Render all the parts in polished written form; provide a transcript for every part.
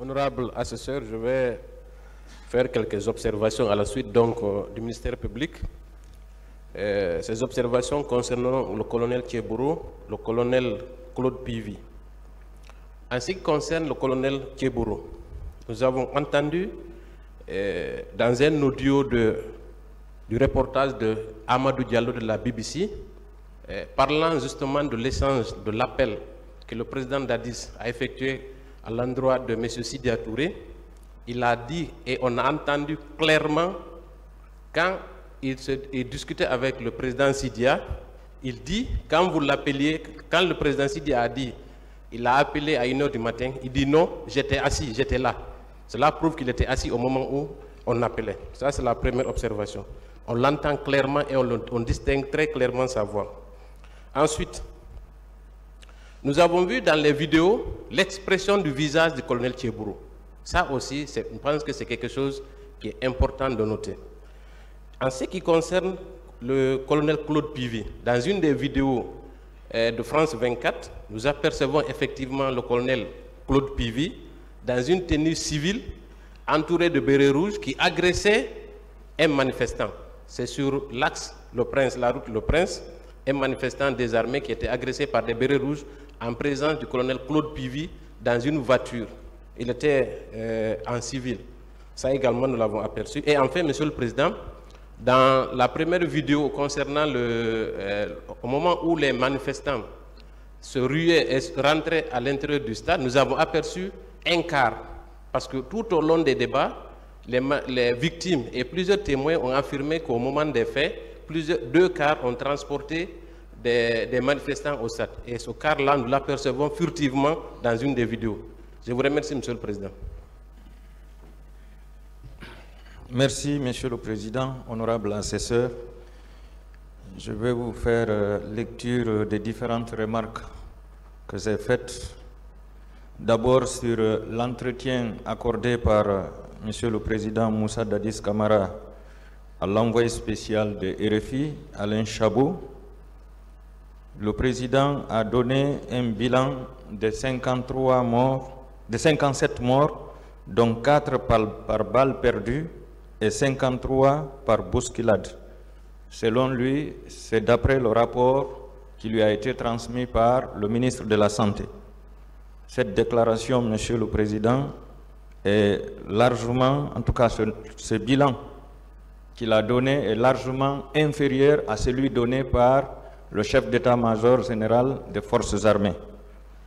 Honorable assesseur, je vais faire quelques observations à la suite donc du ministère public. Ces observations concerneront le colonel Thiebouro, le colonel Claude Pivy. En ce qui concerne le colonel Thiebouro, nous avons entendu dans un audio du reportage de Amadou Diallo de la BBC, parlant justement de l'échange, de l'appel que le président Dadis a effectué à l'endroit de M. Sidia Touré. Il a dit, et on a entendu clairement, quand il discutait avec le président Sidia, il dit, quand vous l'appeliez, quand le président Sidia a dit, il a appelé à 1h du matin, il dit non, j'étais assis, j'étais là. Cela prouve qu'il était assis au moment où on appelait. Ça, c'est la première observation. On l'entend clairement et on distingue très clairement sa voix. Ensuite, nous avons vu dans les vidéos l'expression du visage du colonel Thiebouro. Ça aussi, je pense que c'est quelque chose qui est important de noter. En ce qui concerne le colonel Claude Pivy, dans une des vidéos de France 24, nous apercevons effectivement le colonel Claude Pivy dans une tenue civile, entouré de bérets rouges, qui agressait un manifestant. C'est sur l'axe Le Prince, la route Le Prince, un manifestant désarmé qui était agressé par des bérets rouges en présence du colonel Claude Pivy dans une voiture. Il était en civil. Ça également, nous l'avons aperçu. Et enfin, Monsieur le Président, dans la première vidéo concernant au moment où les manifestants se ruaient et rentraient à l'intérieur du stade, nous avons aperçu un quart. Parce que tout au long des débats, les victimes et plusieurs témoins ont affirmé qu'au moment des faits, deux quarts ont transporté des manifestants au stade. Et ce quart-là, nous l'apercevons furtivement dans une des vidéos. Je vous remercie, Monsieur le Président. Merci, Monsieur le Président, honorable assesseur. Je vais vous faire lecture des différentes remarques que j'ai faites. D'abord sur l'entretien accordé par Monsieur le Président Moussa Dadis Camara à l'envoyé spécial de RFI, Alain Chabot. Le Président a donné un bilan de 57 morts, dont 4 par balle perdue et 53 par bousculade. Selon lui, c'est d'après le rapport qui lui a été transmis par le ministre de la Santé. Cette déclaration, Monsieur le Président, est largement, en tout cas ce bilan qu'il a donné est largement inférieur à celui donné par le chef d'état-major général des forces armées.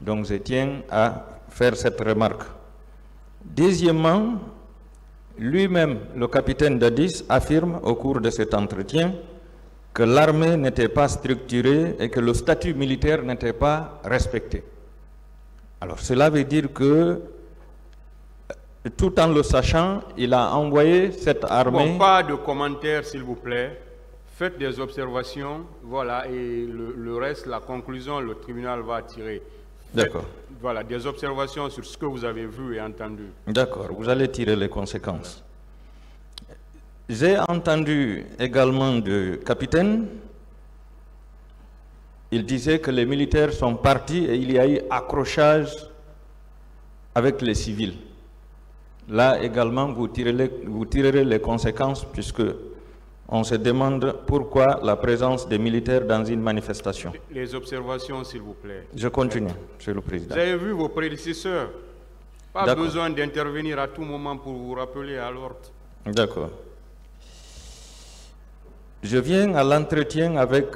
Donc je tiens à faire cette remarque. Deuxièmement, lui-même, le capitaine Dadis, affirme au cours de cet entretien que l'armée n'était pas structurée et que le statut militaire n'était pas respecté. Alors cela veut dire que, tout en le sachant, il a envoyé cette armée... Bon, pas de commentaires, s'il vous plaît. Faites des observations, voilà, et le reste, la conclusion, le tribunal va tirer. D'accord. Voilà, des observations sur ce que vous avez vu et entendu. D'accord, vous allez tirer les conséquences. J'ai entendu également du capitaine, il disait que les militaires sont partis et il y a eu accrochage avec les civils. Là également, vous tirerez les conséquences puisque on se demande pourquoi la présence des militaires dans une manifestation. Les observations, s'il vous plaît. Je continue, Monsieur le Président. Vous avez vu vos prédécesseurs. Pas besoin d'intervenir à tout moment pour vous rappeler à l'ordre. D'accord. Je viens à l'entretien avec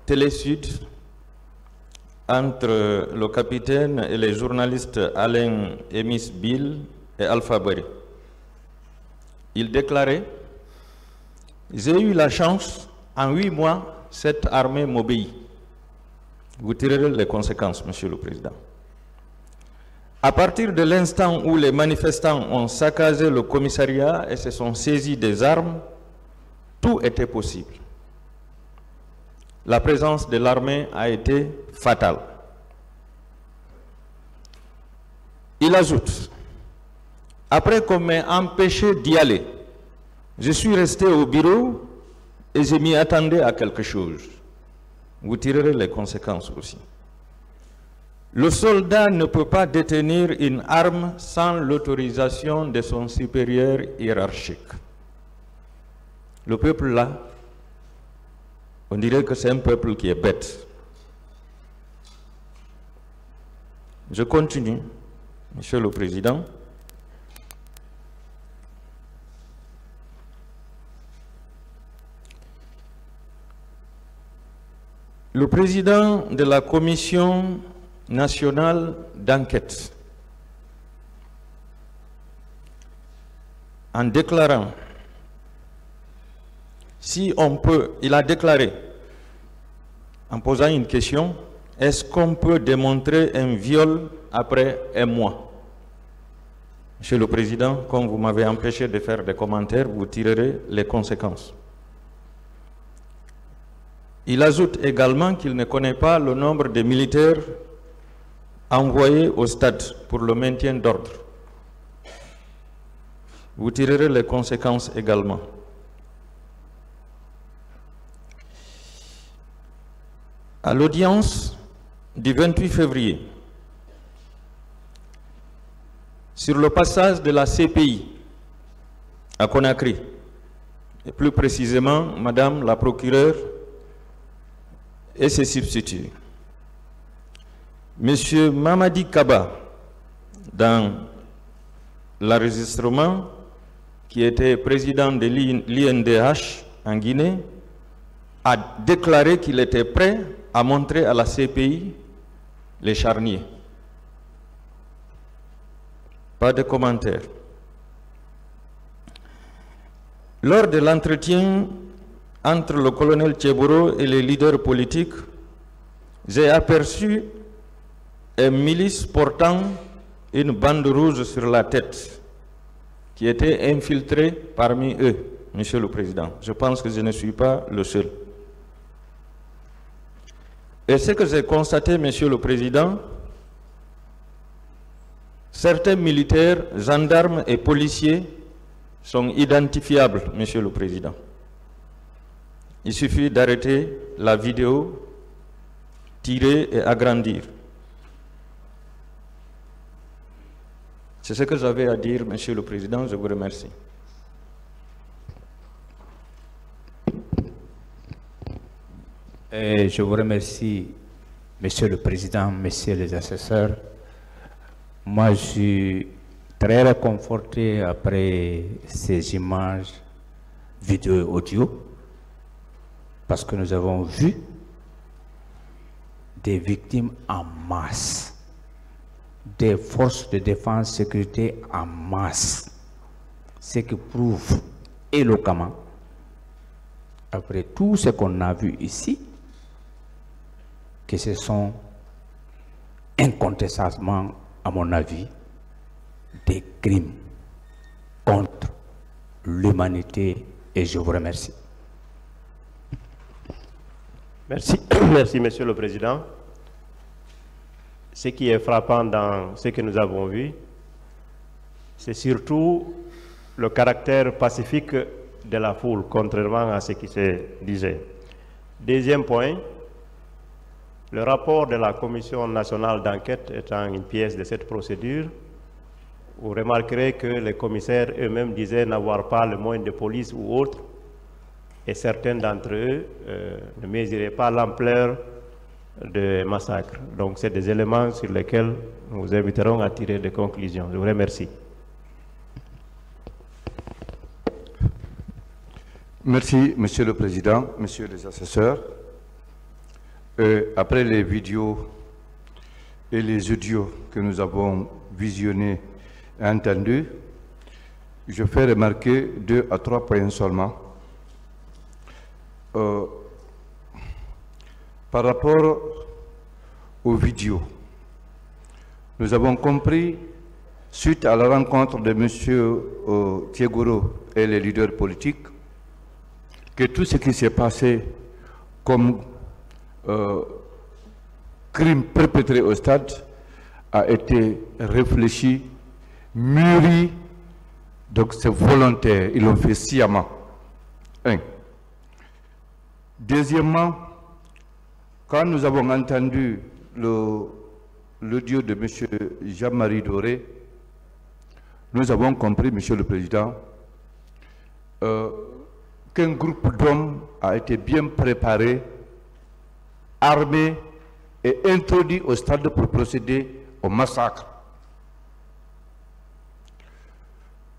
Télésud entre le capitaine et les journalistes Alain Emis Bill et Alpha Bari. Il déclarait: j'ai eu la chance, en 8 mois, cette armée m'obéit. Vous tirerez les conséquences, Monsieur le Président. À partir de l'instant où les manifestants ont saccagé le commissariat et se sont saisis des armes, tout était possible. La présence de l'armée a été fatale. Il ajoute: après qu'on m'ait empêché d'y aller, je suis resté au bureau et je m'y attendais à quelque chose. Vous tirerez les conséquences aussi. Le soldat ne peut pas détenir une arme sans l'autorisation de son supérieur hiérarchique. Le peuple là, on dirait que c'est un peuple qui est bête. Je continue, Monsieur le Président. Le président de la Commission nationale d'enquête, en déclarant, si on peut, il a déclaré, en posant une question, est-ce qu'on peut démontrer un viol après un mois? Monsieur le Président, comme vous m'avez empêché de faire des commentaires, vous tirerez les conséquences. Il ajoute également qu'il ne connaît pas le nombre de militaires envoyés au stade pour le maintien d'ordre. Vous tirerez les conséquences également. À l'audience du 28 février, sur le passage de la CPI à Conakry, et plus précisément, Madame la procureure et ses substituts, Monsieur Mamadi Kaba, dans l'enregistrement, qui était président de l'INDH en Guinée, a déclaré qu'il était prêt à montrer à la CPI les charniers. Pas de commentaires. Lors de l'entretien entre le colonel Tchéboro et les leaders politiques, j'ai aperçu un milice portant une bande rouge sur la tête qui était infiltré parmi eux, Monsieur le Président. Je pense que je ne suis pas le seul. Et ce que j'ai constaté, Monsieur le Président, certains militaires, gendarmes et policiers sont identifiables, Monsieur le Président. Il suffit d'arrêter la vidéo, tirer et agrandir. C'est ce que j'avais à dire, Monsieur le Président. Je vous remercie. Je vous remercie, Monsieur le Président, Messieurs les assesseurs. Moi, je suis très réconforté après ces images, vidéo et audio, parce que nous avons vu des victimes en masse, des forces de défense et sécurité en masse, ce qui prouve éloquemment, après tout ce qu'on a vu ici, que ce sont incontestablement, à mon avis, des crimes contre l'humanité, et je vous remercie. Merci, merci Monsieur le Président. Ce qui est frappant dans ce que nous avons vu, c'est surtout le caractère pacifique de la foule, contrairement à ce qui se disait. Deuxième point, le rapport de la Commission nationale d'enquête étant une pièce de cette procédure, vous remarquerez que les commissaires eux-mêmes disaient n'avoir pas le moyen de police ou autre, et certains d'entre eux ne mesuraient pas l'ampleur de massacre. Donc, c'est des éléments sur lesquels nous vous inviterons à tirer des conclusions. Je vous remercie. Merci, Monsieur le Président, Messieurs les assesseurs. Après les vidéos et les audios que nous avons visionnés et entendus, je fais remarquer 2 à 3 points seulement. Par rapport aux vidéos, nous avons compris, suite à la rencontre de M. Tchéboro et les leaders politiques, que tout ce qui s'est passé comme crime perpétré au stade a été réfléchi, mûri, donc c'est volontaire, ils l'ont fait sciemment. 1. Deuxièmement, quand nous avons entendu le l'audio de M. Jean-Marie Doré, nous avons compris, Monsieur le Président, qu'un groupe d'hommes a été bien préparé, armé et introduit au stade pour procéder au massacre.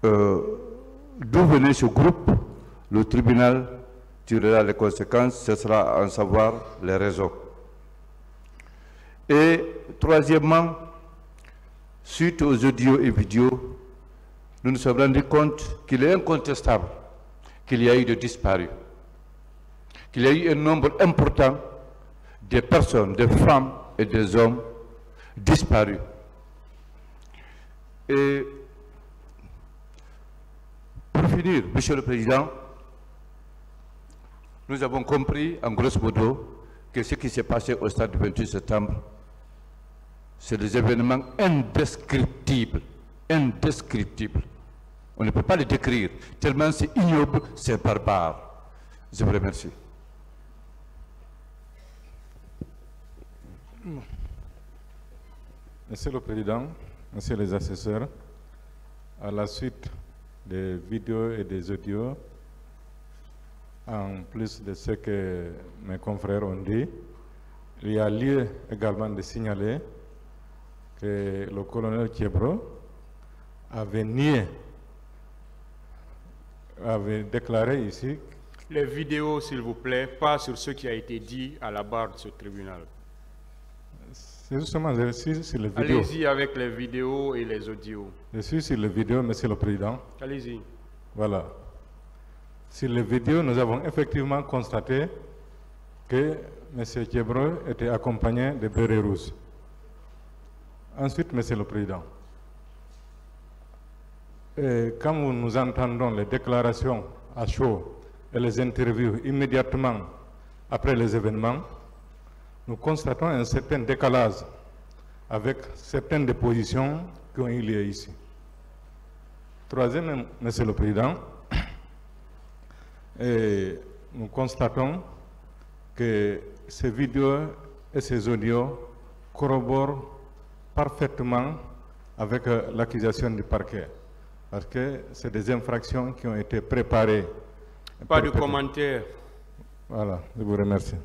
D'où venait ce groupe? Le tribunal tirera les conséquences, ce sera à en savoir les raisons. Et troisièmement, suite aux audios et vidéos, nous nous sommes rendus compte qu'il est incontestable qu'il y a eu des disparus, qu'il y a eu un nombre important de personnes, de femmes et des hommes disparus. Et pour finir, Monsieur le Président, nous avons compris en grosso modo que ce qui s'est passé au stade du 28 septembre, c'est des événements indescriptibles, indescriptibles. On ne peut pas les décrire, tellement c'est ignoble, c'est barbare. Je vous remercie. Monsieur le Président, Messieurs les assesseurs, à la suite des vidéos et des audios, en plus de ce que mes confrères ont dit, il y a lieu également de signaler que le colonel Thiebro avait déclaré ici. Les vidéos, s'il vous plaît, pas sur ce qui a été dit à la barre de ce tribunal. C'est justement, je suis sur les vidéos. Allez-y avec les vidéos et les audios. Je suis sur les vidéos, Monsieur le Président. Allez-y. Voilà. Sur les vidéos, nous avons effectivement constaté que M. Thiebro était accompagné de bérets rouges. Ensuite, Monsieur le Président, quand nous entendons les déclarations à chaud et les interviews immédiatement après les événements, nous constatons un certain décalage avec certaines des positions qui ont eu lieu ici. Troisième, Monsieur le Président, nous constatons que ces vidéos et ces audios corroborent parfaitement avec l'accusation du parquet, parce que c'est des infractions qui ont été préparées. Pas de commentaires. Voilà, je vous remercie.